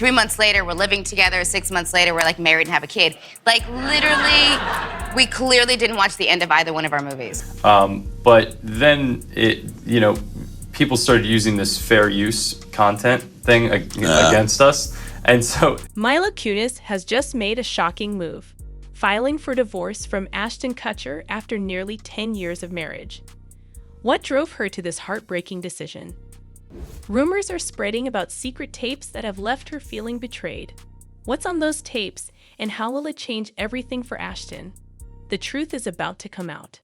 3 months later, we're living together. 6 months later, we're like married and have a kid. Like literally, we clearly didn't watch the end of either one of our movies. But then people started using this fair use content thing against us. And so Mila Kunis has just made a shocking move, filing for divorce from Ashton Kutcher after nearly 10 years of marriage. What drove her to this heartbreaking decision? Rumors are spreading about secret tapes that have left her feeling betrayed. What's on those tapes, and how will it change everything for Ashton? The truth is about to come out.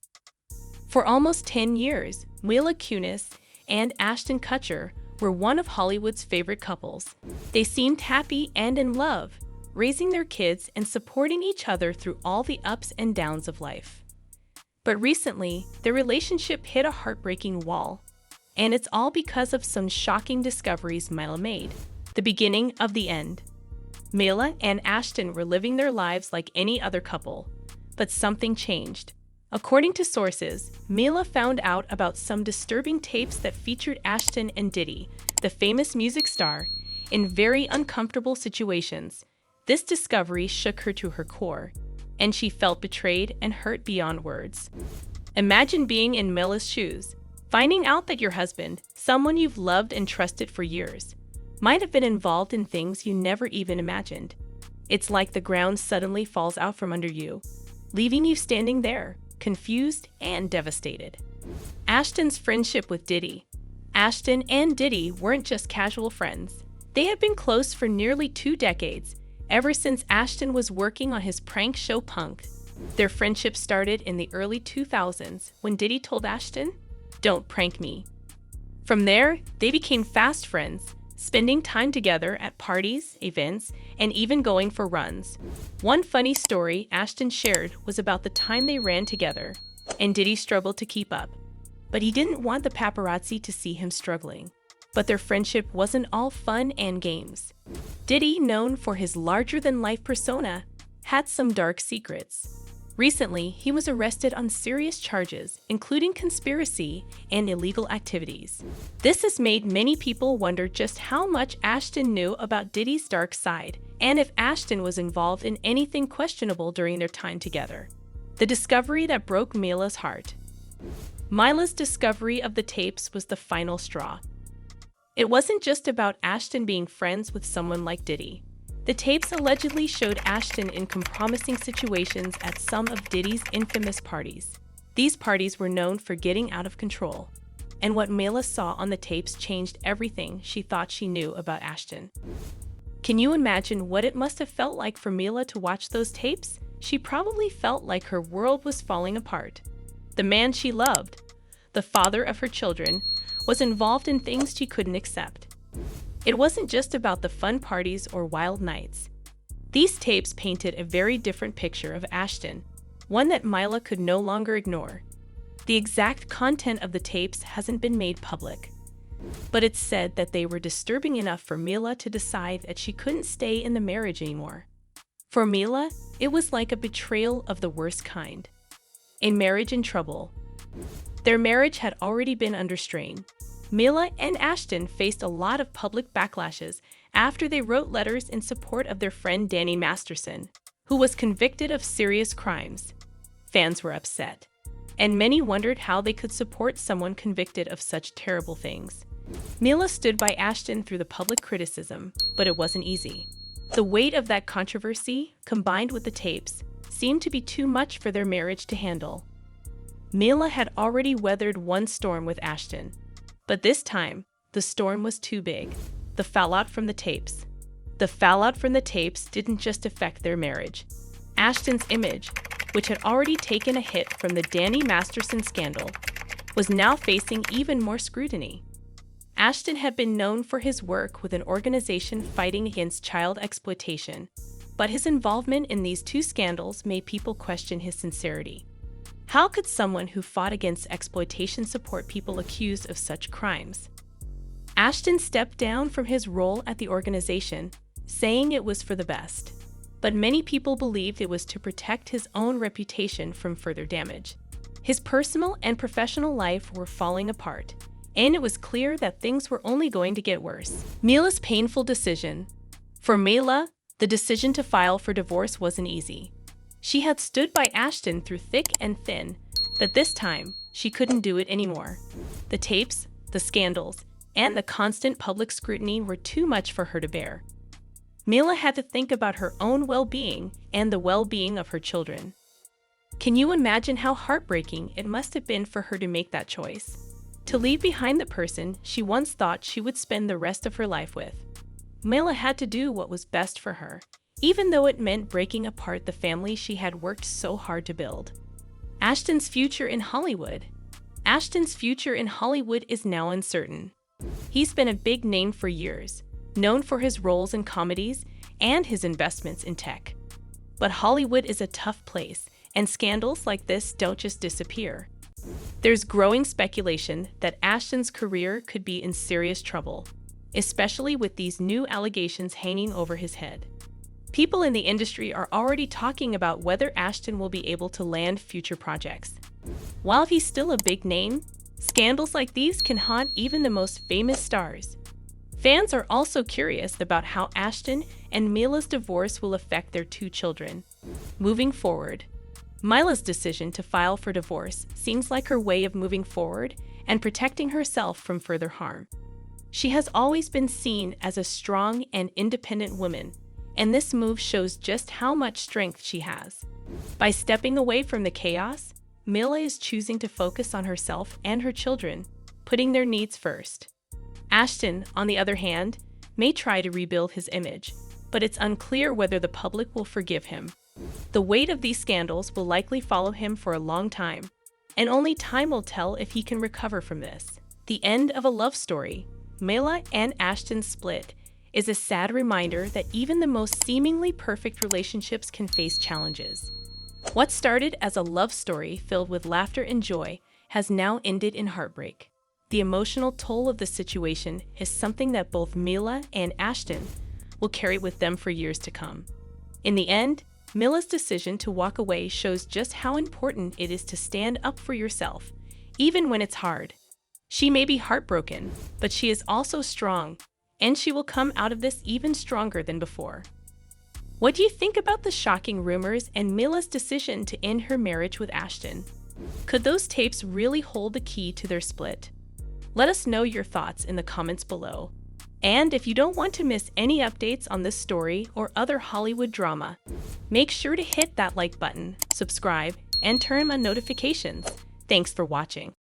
For almost 10 years, Mila Kunis and Ashton Kutcher were one of Hollywood's favorite couples. They seemed happy and in love, raising their kids and supporting each other through all the ups and downs of life. But recently, their relationship hit a heartbreaking wall. And it's all because of some shocking discoveries Mila made. The beginning of the end. Mila and Ashton were living their lives like any other couple. But something changed. According to sources, Mila found out about some disturbing tapes that featured Ashton and Diddy, the famous music star, in very uncomfortable situations. This discovery shook her to her core, and she felt betrayed and hurt beyond words. Imagine being in Mila's shoes, finding out that your husband, someone you've loved and trusted for years, might have been involved in things you never even imagined. It's like the ground suddenly falls out from under you, leaving you standing there, confused and devastated. Ashton's friendship with Diddy. Ashton and Diddy weren't just casual friends. They had been close for nearly 2 decades, ever since Ashton was working on his prank show Punk. Their friendship started in the early 2000s when Diddy told Ashton, "Don't prank me." From there, they became fast friends, spending time together at parties, events, and even going for runs. One funny story Ashton shared was about the time they ran together, and Diddy struggled to keep up. But he didn't want the paparazzi to see him struggling. But their friendship wasn't all fun and games. Diddy, known for his larger-than-life persona, had some dark secrets. Recently, he was arrested on serious charges, including conspiracy and illegal activities. This has made many people wonder just how much Ashton knew about Diddy's dark side, and if Ashton was involved in anything questionable during their time together. The discovery that broke Mila's heart. Mila's discovery of the tapes was the final straw. It wasn't just about Ashton being friends with someone like Diddy. The tapes allegedly showed Ashton in compromising situations at some of Diddy's infamous parties. These parties were known for getting out of control. And what Mila saw on the tapes changed everything she thought she knew about Ashton. Can you imagine what it must have felt like for Mila to watch those tapes? She probably felt like her world was falling apart. The man she loved, the father of her children, was involved in things she couldn't accept. It wasn't just about the fun parties or wild nights. These tapes painted a very different picture of Ashton, one that Mila could no longer ignore. The exact content of the tapes hasn't been made public, but it's said that they were disturbing enough for Mila to decide that she couldn't stay in the marriage anymore. For Mila, it was like a betrayal of the worst kind. A marriage in trouble. Their marriage had already been under strain. Mila and Ashton faced a lot of public backlashes after they wrote letters in support of their friend Danny Masterson, who was convicted of serious crimes. Fans were upset, and many wondered how they could support someone convicted of such terrible things. Mila stood by Ashton through the public criticism, but it wasn't easy. The weight of that controversy, combined with the tapes, seemed to be too much for their marriage to handle. Mila had already weathered one storm with Ashton, but this time, the storm was too big. The fallout from the tapes. The fallout from the tapes didn't just affect their marriage. Ashton's image, which had already taken a hit from the Danny Masterson scandal, was now facing even more scrutiny. Ashton had been known for his work with an organization fighting against child exploitation, but his involvement in these 2 scandals made people question his sincerity. How could someone who fought against exploitation support people accused of such crimes? Ashton stepped down from his role at the organization, saying it was for the best. But many people believed it was to protect his own reputation from further damage. His personal and professional life were falling apart, and it was clear that things were only going to get worse. Mila's painful decision. For Mila, the decision to file for divorce wasn't easy. She had stood by Ashton through thick and thin, but this time, she couldn't do it anymore. The tapes, the scandals, and the constant public scrutiny were too much for her to bear. Mila had to think about her own well-being and the well-being of her children. Can you imagine how heartbreaking it must have been for her to make that choice? To leave behind the person she once thought she would spend the rest of her life with. Mila had to do what was best for her, even though it meant breaking apart the family she had worked so hard to build. Ashton's future in Hollywood. Ashton's future in Hollywood is now uncertain. He's been a big name for years, known for his roles in comedies and his investments in tech. But Hollywood is a tough place, and scandals like this don't just disappear. There's growing speculation that Ashton's career could be in serious trouble, especially with these new allegations hanging over his head. People in the industry are already talking about whether Ashton will be able to land future projects. While he's still a big name, scandals like these can haunt even the most famous stars. Fans are also curious about how Ashton and Mila's divorce will affect their 2 children. Moving forward, Mila's decision to file for divorce seems like her way of moving forward and protecting herself from further harm. She has always been seen as a strong and independent woman, and this move shows just how much strength she has. By stepping away from the chaos, Mila is choosing to focus on herself and her children, putting their needs first. Ashton, on the other hand, may try to rebuild his image, but it's unclear whether the public will forgive him. The weight of these scandals will likely follow him for a long time, and only time will tell if he can recover from this. The end of a love story, Mila and Ashton's split, is a sad reminder that even the most seemingly perfect relationships can face challenges. What started as a love story filled with laughter and joy has now ended in heartbreak. The emotional toll of the situation is something that both Mila and Ashton will carry with them for years to come. In the end, Mila's decision to walk away shows just how important it is to stand up for yourself, even when it's hard. She may be heartbroken, but she is also strong, and she will come out of this even stronger than before. What do you think about the shocking rumors and Mila's decision to end her marriage with Ashton? Could those tapes really hold the key to their split? Let us know your thoughts in the comments below. And if you don't want to miss any updates on this story or other Hollywood drama, make sure to hit that like button, subscribe, and turn on notifications. Thanks for watching.